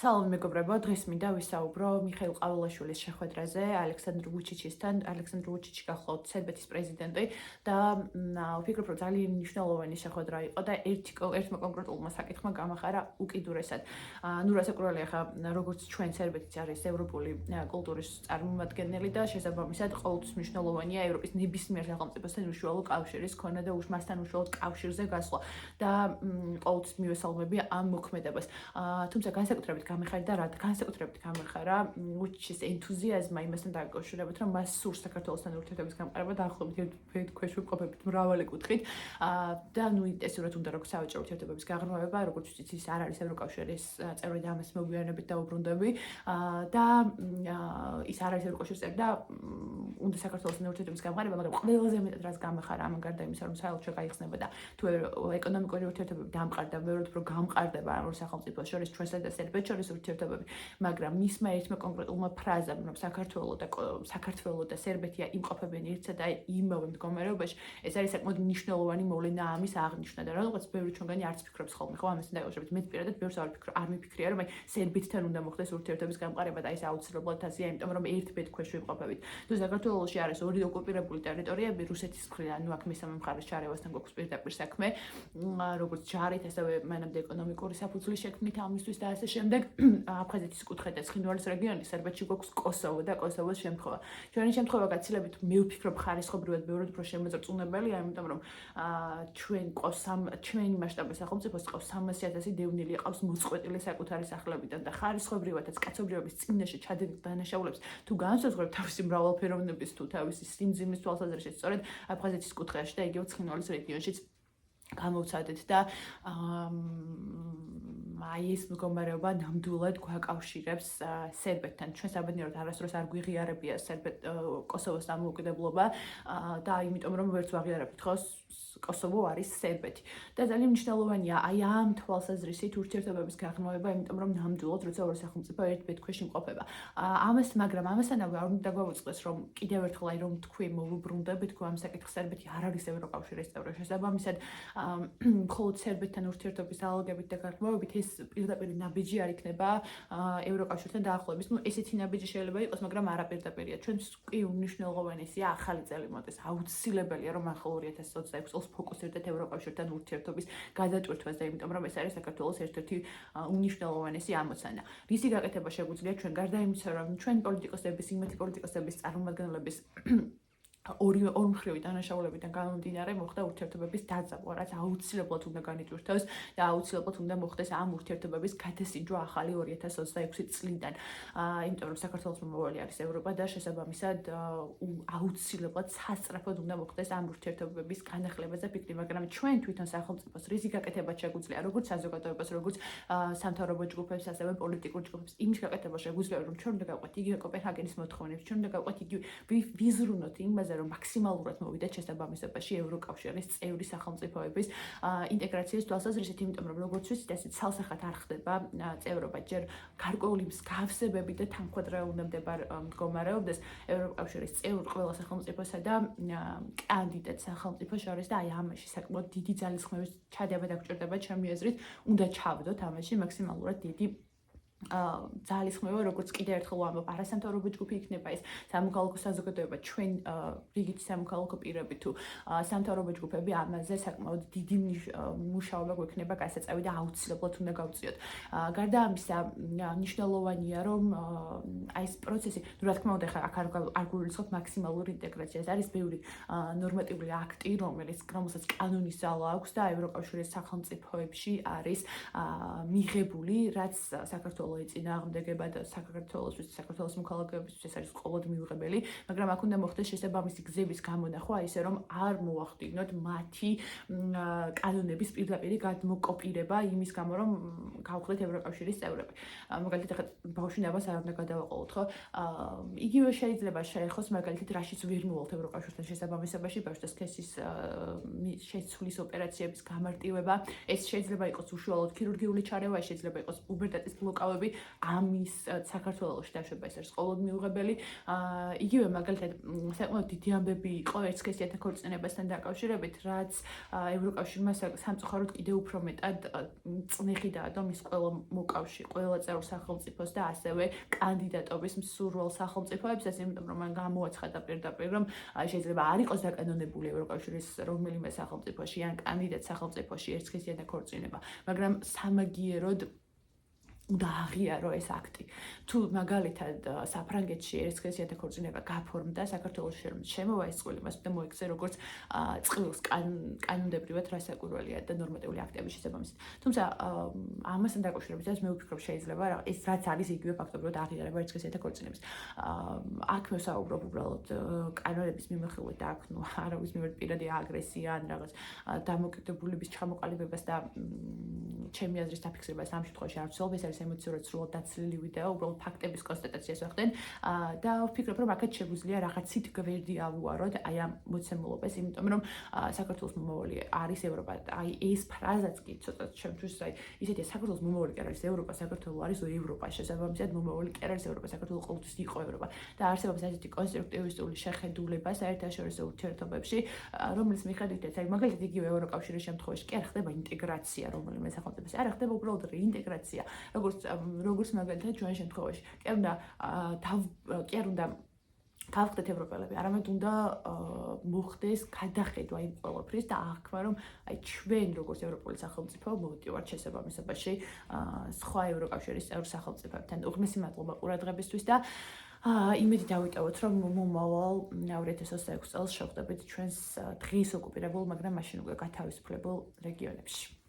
სალამი მეგობრებო, დღეს მინდა ვისაუბრო მიხეილ ყაველაშვილის შეხვედრაზე ალექსანდრ ვუჩიჩისთან. ალექსანდრ ვუჩიჩი გახლავთ სერბეთის პრეზიდენტი და ვფიქრობ, რომ ძალიან მნიშვნელოვანი შეხვედრა იყო და ერთმა კონკრეტულმა საკითხმა გამახარა უკიდურესად. ნუ რასაკვირველია ხა, როგორც ჩვენ სერბეთიც არის ევროპული კულტურის წარმომადგენელი და შესაბამისად ყოველთვის მნიშვნელოვანია ევროპის ნებისმიერ სახელმწიფოსთან უშუალო კავშირის ქონა და მასთან უშუალოდ კავშირზე გასვლა და ყოველთვის მივესალმები ამ მოქმედებას. თუმცა განსაკუთრებით გამეხარდა რა განსაკუთრებით გამეხარა ვუჩიჩის ენთუზიაზმა იმასთან დაკავშირებით, რომ მას სურს საქართველოსთან ურთიერთობის გამყარება დაახლოებით ქვეშ ვიმყოფებით მრავალი კუთხით და ნუ ინტენსიურად უნდა როგორც საბჭოთა ურთიერთობების გაღრმავება, როგორც ვიცით, ის არ არის ევროკავშირის წევრი და ამას მოგვიანებით დაუბრუნდები და ის არ არის ევროკავშირის წევრი და უნდა საქართველოსთან ურთიერთობის გამყარება, მაგრამ ყველაზე მეტად რაც გამეხარა ამან გარდა იმისა, რომ საელჩო გაიხსნება და თუ ეკონომიკური ურთიერთობები დამყარდა, ვეროდ რომ გამყარდება ამ სახელმწიფოს შორის ჩვენსა და სერბეთს შორის ურთიერთობები, მაგრამ მისმა ერთმა კონკრეტულმა ფრაზამ, რომ საქართველო და სერბეთია იმყოფებიან ერთსა და იმავე მდგომარეობაში, ეს არის საკმაოდ მნიშვნელოვანი მოვლენა ამის აღნიშვნა და რაღაც ბევრი ჩვენგანი არც ფიქრობს ხოლმე, ხო, ამასთან დაკავშირებით. მე პირადად ბევრს არ მიფიქრია, რომ აი სერბეთთან უნდა მოხდეს ურთიერთობის გამყარება და ეს აუცილებლად ასეა, იმიტომ რომ ერთ ბედ ქვეშ ვიმყოფებით. თუ საქართველოში არის ორი ოკუპირებული ტერიტორიები, რუსეთის მხრიდან, ნუ აქ მესამე მხარის ჩარევასთან გვაქვს პირდაპირ საქმე, როგორც ჯარით, ასევე მანამდე ეკონომიკური საფუძვლის შექმნით ამისთვის და ასე შემდეგ. აფხაზეთის კუთხე და ცხინვალის რეგიონი სერბეთში გვაქვს კოსოვო და კოსოვოს შემთხვევა. ჩვენი შემთხვევა გაცილებით მე ვფიქრობ ხარისხობრივად ბევრად უფრო შემოწარწუნებელია, იმიტომ რომ ჩვენი მასშტაბის სახელმწიფოს ყავს 300,000 დევნილი, ყავს მოწყვეტილი საკუთარი სახლებიდან და ხარისხობრივადაც კაცობრიობის წინაშე ჩადენილ დანაშაულებს თუ განსაზღვრებთ თავისი მრავალფეროვნების თუ თავისი სიმძიმის თვალსაზრისით, სწორედ აფხაზეთის კუთხეში და იგივე ცხინვალის რეგიონშიც გამოვცადეთ და აი ეს მდგომარეობა ნამდვილად გვაკავშირებს სერბეთთან. ჩვენ საბედნიეროდ არასდროს არ გვიღიარებია კოსოვოს დამოუკიდებლობა და იმიტომ რომ ვერც ვაღიარებთ ხო კოსოვო არის სერბეთი. და ძალიან მნიშვნელოვანია აი ამ თვალსაზრისით ურთიერთობების გაღრმავება, იმიტომ რომ ნამდვილად როცა ორი სახელმწიფო ერთ ბედ ქვეშ იმყოფება. მაგრამ ამასთანავე არ უნდა დაგვაუწყდეს, რომ კიდევ ერთხელ აი რომ თქვი მოვუბრუნდებით ამ საკითხს, სერბეთი არ არის ევროკავშირის წევრი. შესაბამისად მხოლოდ სერბეთთან ურთიერთობის დაალაგებით და გაღრმავებით ეს პირდაპირ ნაბიჯი არ იქნება ევროკავშირთან დაახლოების. ნუ ესეთი ნაბიჯი შეიძლება იყოს, მაგრამ არაპირდაპირია. ჩვენს კი უნიშნელოვანესია ახალი წელი მოდის. აუცილებელია რომ ახალ 2026 წელს ფოკუსირდეთ ევროკავშირთან ურთიერთობის გადაწყვეტვას და იმიტომ რომ ეს არის საქართველოს ერთ-ერთი უნიშნელოვანესი ამოცანა. რისი გაკეთება შეგვიძლია ჩვენ გარდა იმისა, რომ ჩვენი პოლიტიკოსების, იმეთი პოლიტიკოსების წარმომადგენლების ორმხრივი დანაშაულებიდან გამომდინარე მოხდა ურთიერთობების დაძაბვა, რაც აუცილებლად უნდა განიწვრთოს და აუცილებლად უნდა მოხდეს ამ ურთიერთობების გადასინჯვა ახალი 2026 წლიდან. იმიტომ რომ საქართველოს მომავალი არის ევროპა და შესაბამისად აუცილებლად სასწრაფოდ უნდა მოხდეს ამ ურთიერთობების განახლებაზე ფიქრი, მაგრამ ჩვენ თვითონ სახელმწიფოს რისი გაკეთება შეგვიძლია, როგორც საზოგადოებას, როგორც სამთავრობო ჯგუფებს, ასევე პოლიტიკურ ჯგუფებს, იმის გაკეთება შეგვიძლია, რომ ჩვენ უნდა გავყვეთ იგივე კოპენჰაგენის მოთხოვნებს, ჩვენ უნდა გავყვეთ იგივე ვიზრუნოთ იმაზე, რომ მაქსიმალურად მოვიდეთ შესაბამისობაში ევროკავშირის წევრი სახელმწიფოების ინტეგრაციის თვალსაზრისით, იმიტომ რომ როგორც ვიცით, ესეც ცალსახად არ ხდება წევრობა, ჯერ გარკვეული მსგავსებები და თანხმდეუნებდებარ მდგომარეობდეს ევროკავშირის წევრ ყველა სახელმწიფოსა და კანდიდატ სახელმწიფოს შორის და აი ამაში საკმაოდ დიდი ძალისხმევის ჩადება და გჭირდება ჩემი აზრით, უნდა ჩავდოთ ამაში მაქსიმალურად დიდი ძალისხმევა, როგორც კიდევ ერთხელ ვამბობ, არასამთავრობო ჯგუფი იქნება ეს სამოქალაქო საზოგადოება, ჩვენ რიგითი სამოქალაქო პირები თუ სამთავრობო ჯგუფები ამაზე საკმაოდ დიდი მუშაობა გვექნება გასაწევი და აუცილებლად უნდა გავწიოთ. გარდა ამისა, მნიშვნელოვანია, რომ აი ეს პროცესი, ნუ რა თქმა უნდა, ხა აქ არ გვირიცხოთ მაქსიმალური ინტეგრაცია. ეს არის ბევრი ნორმატიული აქტი, რომელსაც კანონის ძალა აქვს და ევროკავშირის სახელმწიფოებში არის მიღებული, რაც საქართველოს ეწინააღმდეგება და საქართველოს მოქალაქეებისთვის ეს არის ყოველდღე მიუღებელი, მაგრამ აქ უნდა მოხდეს შესაბამისი გზების გამონახვა, ისე რომ არ მოახდინოთ მათი კანონების პირდაპირ გადმოკოპირება იმის გამო, რომ გავხდეთ ევროკავშირის წევრები. მაგალითად, ახლა ბავშვი ნებას არ უნდა გადავაყოლოთ, ხო? იგივე შეიძლება შეეხოს მაგალითად, რაშიც ვერ მოვალთ ევროკავშირთან შესაბამისობაში, ბავშვის სქესის შეცვლის ოპერაციების გამარტივება, ეს შეიძლება იყოს უშუალოდ ქირურგიული ჩარევა, შეიძლება იყოს პუბერტატის ბლოკავება სახელმწიფოები ამის საქართველოში დაშვება ეს არის ყოველდღიური მიუღებელი. იგივე მაგალითად საკმაოდ დიდი ამბები იყო ერთსქესიანთა ქორწინებასთან დაკავშირებით, რაც ევროკავშირმა სამწუხაროდ კიდევ უფრო მეტად წნეხი დაადო მის ყველა წევრ სახელმწიფოს და ასევე კანდიდატობის მსურველ სახელმწიფოებსაც, იმიტომ რომ მან გამოაცხადა პირდაპირ, რომ შეიძლება არ იყოს დაკანონებული ევროკავშირის რომელიმე სახელმწიფოში ან კანდიდატ სახელმწიფოში ერთსქესიანთა ქორწინება, მაგრამ სამაგიეროდ უნდა აღიარო ეს აქტი. თუ მაგალითად საფრანგეთში ერთსქესიანთა ქორწინება გაფორმდა, საქართველოში შემოვა ეს წყვილი, მას უნდა მოექცე როგორც წყვილს კანონდებრივად რასაკვირველია და ნორმატიული აქტების შესაბამისად. თუმცა ამასთან დაკავშირებით მე ვფიქრობ შეიძლება ეს რაც არის იგივე ფაქტობრივად აღიარება ერთსქესიანთა ქორწინების. აქ მე ვსაუბრობ უბრალოდ კანონების მიმოხილვით და აქ არავის მიმართ პირადი აგრესია ან რაღაც დამოკიდებულების ჩამოყალიბებას და ჩემი აზრის დაფიქსირებას ამ შემთხვევაში არ ვცდილობ, ეს არის ემოციურად სრულად დაცლილი ვიდეო, უბრალოდ ფაქტების კონსტატაციას ვახდენ და ვფიქრობ, რომ აქაც შეგვიძლია რაღაცით გვერდი ავუაროთ აი ამ მოცემულობას, იმიტომ რომ საქართველოს მომავალი არის ევროპა. აი ეს ფრაზაც კი ცოტა ჩემთვის აი ისეთია, საქართველოს მომავალი კი არ არის ევროპა, საქართველო არის ევროპა. შესაბამისად მომავალი კი არ არის ევროპა, საქართველო ყოველთვის იყო ევროპა. და არსებობს ასეთი კონსტრუქტივისტული შეხედულება საერთაშორისო ურთიერთობებში, რომელიც მიხედვითაც აი მაგალითად იგივე ევროკავშირის შემთხვევაში კი არ ხდება ინტეგრაცია რომელიმე სახელმწიფოს, არ ხდება უბრალოდ რეინტეგრაცია. როგორც მაგალითად ჩვენ შემთხვევაში. კი არ უნდა გავხდეთ ევროპელები, არამედ უნდა მოხდეს გადახედვა იმ ყველაფრის და აღქმა, რომ აი ჩვენ როგორც ევროპული სახელმწიფო მოვიტივართ შესაბამისობაში სხვა ევროკავშირის წევრ სახელმწიფოებთან. უღრმესი მადლობა ყურადღებისთვის და იმედი დავიტოვოთ, რომ მომავალ 2026 წელს შევხვდებით ჩვენს დღის ოკუპირებულ, მაგრამ მაშინ უკვე გათავისუფლებულ რეგიონებში.